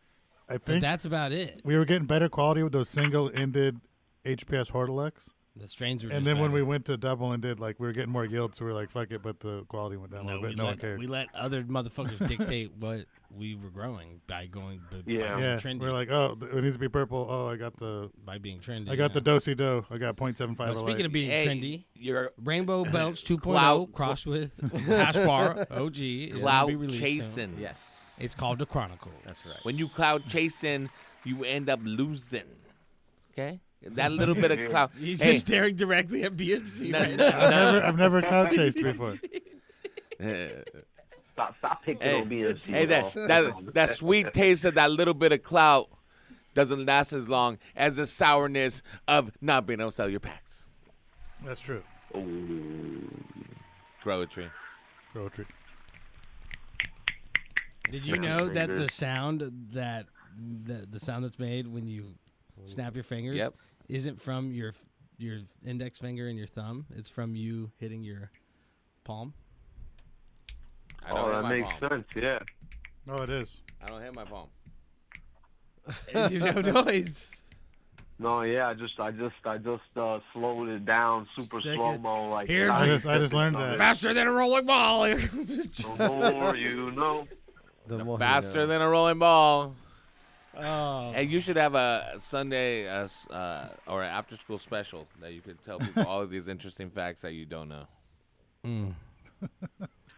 I But think that's about it. we were getting better quality with those single-ended HPS Hortilex. The strains were And just then when better. we went to double and did, like, we were getting more yield, so we were like, fuck it, but the quality went down a little bit. No one cared. we let other motherfuckers dictate what we were growing by going by Yeah. being Yeah, trendy. we're like, oh, it needs to be purple. Oh, I got the by being trendy. I got the do-si-do. I got 0.75 Well, of speaking light. of being Hey, trendy, you're Rainbow Belch 2.0 Clout- crossed with Hash Bar OG is gonna cloud be released soon. chasing. Yes. It's called the Chronicle. That's right. When you cloud chasing, you end up losing. Okay? That little bit of cloud. He's Hey, just staring directly at BMC No, right no, now. I've never cloud chased before. Stop picking Hey, on BMC. hey, that sweet taste of that little bit of clout doesn't last as long as the sourness of not being able to sell your packs. That's true. Grow a tree. Grow a tree. Did you know that the sound that the sound that's made when you snap your fingers Yep. isn't from your index finger and your thumb? It's from you hitting your palm. I don't Oh, hit that my makes palm. sense. Yeah. Oh, it is. I don't hit my palm. You know noise. No, yeah, I just slowed it down, super slow mo, like. Here, I just learned that. Faster than a rolling ball. The more you know. The more Faster than a rolling ball. Oh. And you should have a Sunday or an after-school special that you could tell people all of these interesting facts that you don't know.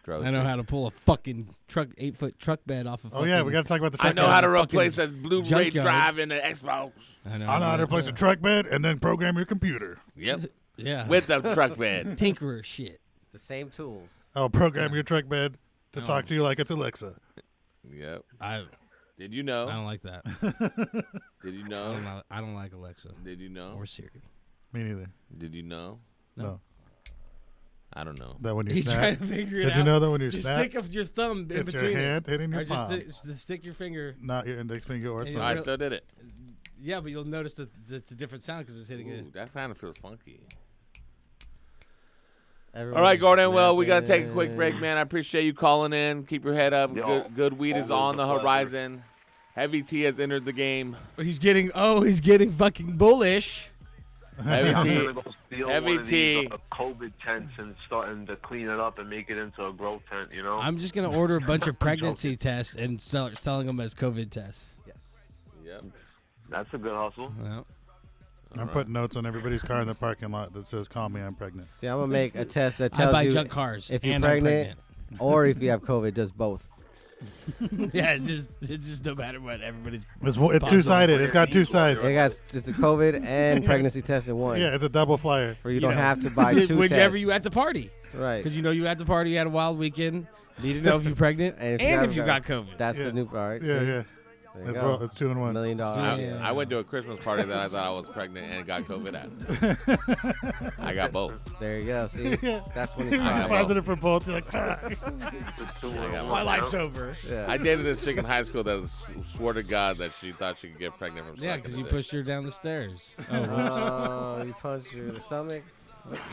I know how to pull a fucking 8-foot truck bed off of. Oh yeah, we got to talk about the truck I know bed. how to replace a Blu-ray junkyard. drive in an Xbox. I know how to replace a truck bed and then program your computer. Yep. Yeah. With the truck bed. Tinkerer shit. The same tools. I'll program your truck bed to talk to you like it's Alexa. Yep. I Did you know? don't like that. Did you know? I don't like Alexa. Did you know? Or Siri. Me neither. Did you know? No. I don't know. That when you He's snap. trying to figure it out. Did you know that when you just snap, stick of your thumb in it's between your hand hitting your or just palm, stick your finger. not your index finger or And thumb. you'll I still did it. Yeah, but you'll notice that it's a different sound because it's hitting Ooh, it. that kind of feels funky. All Everyone's right, Gordon. Well, we got to take a snapping. quick break, man. I appreciate you calling in. Keep your head up. Yo, Good weed is always on the a pleasure. horizon. Heavy T has entered the game. He's getting fucking bullish. Heavy I'm T. gonna go steal Heavy one of T. these COVID tents and starting to clean it up and make it into a grow tent. You know. I'm just gonna order a bunch of pregnancy tests and start selling them as COVID tests. Yes. Yep. That's a good hustle. Well, I'm putting notes on everybody's car in the parking lot that says "Call me, I'm pregnant." See, I'm gonna make a test that I tells buy you junk cars if you're and I'm pregnant, or if you have COVID. It does both. Yeah, it's just no matter what everybody's. It's two-sided. It's got two sides. It's a COVID and pregnancy test in one. Yeah, it's a double flyer. For you don't have to buy two Whenever tests. you at the party, Right. because you at the party you had a wild weekend. Need to know if you're pregnant and if you got COVID. That's Yeah. the new. All right. Yeah, see? yeah. There you It's, go. well, it's 2 in 1. $1 million. I went to a Christmas party that I thought I was pregnant and got COVID at. I got both. There you go. See, that's when it's I got fine. both. Positive for both. You're like, fuck. I got My both. life's over. Yeah. I dated this chick in high school that swore to God that she thought she could get pregnant from Yeah, sucking because a you dick. pushed her down the stairs. Oh, whoops. Oh, you punched her in the stomach.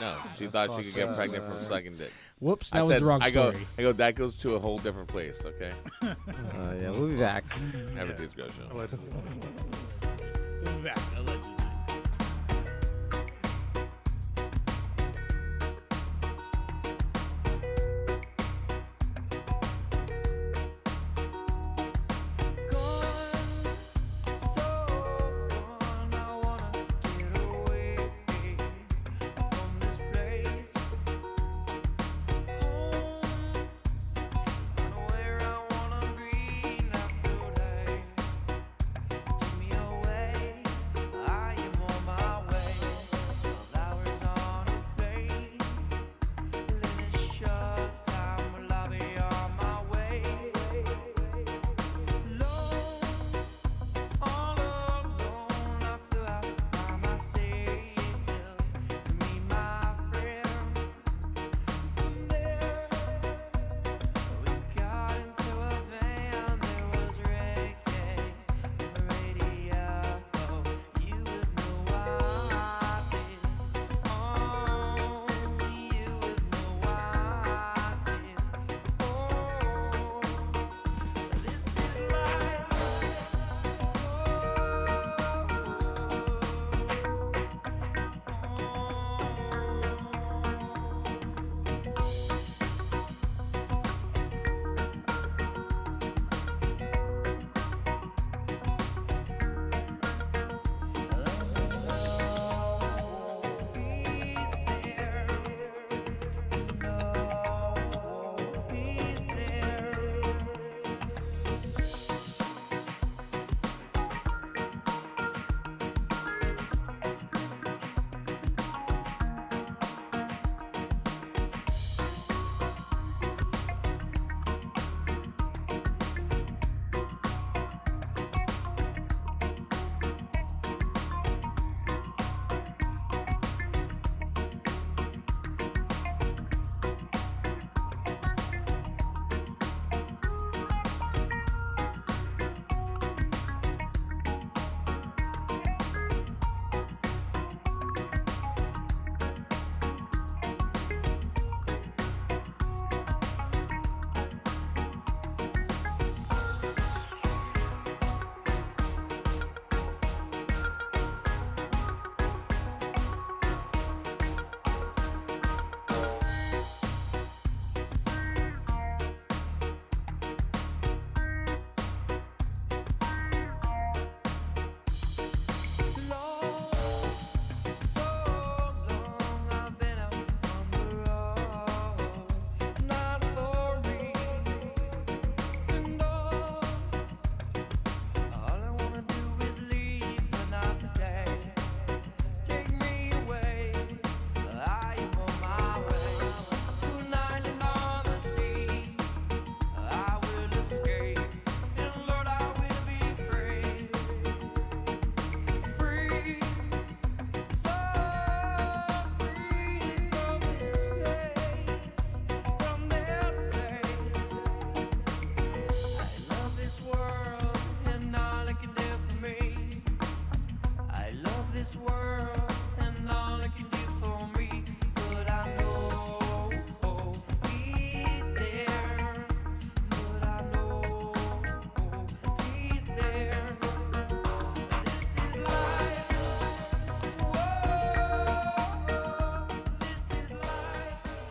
No, she That's thought she could get fucked up, pregnant from man. sucking dick. Whoops, I that was said, the wrong I story. go, that goes to a whole different place, okay? Yeah, we'll be back. Everything's go show. Allegedly. Allegedly.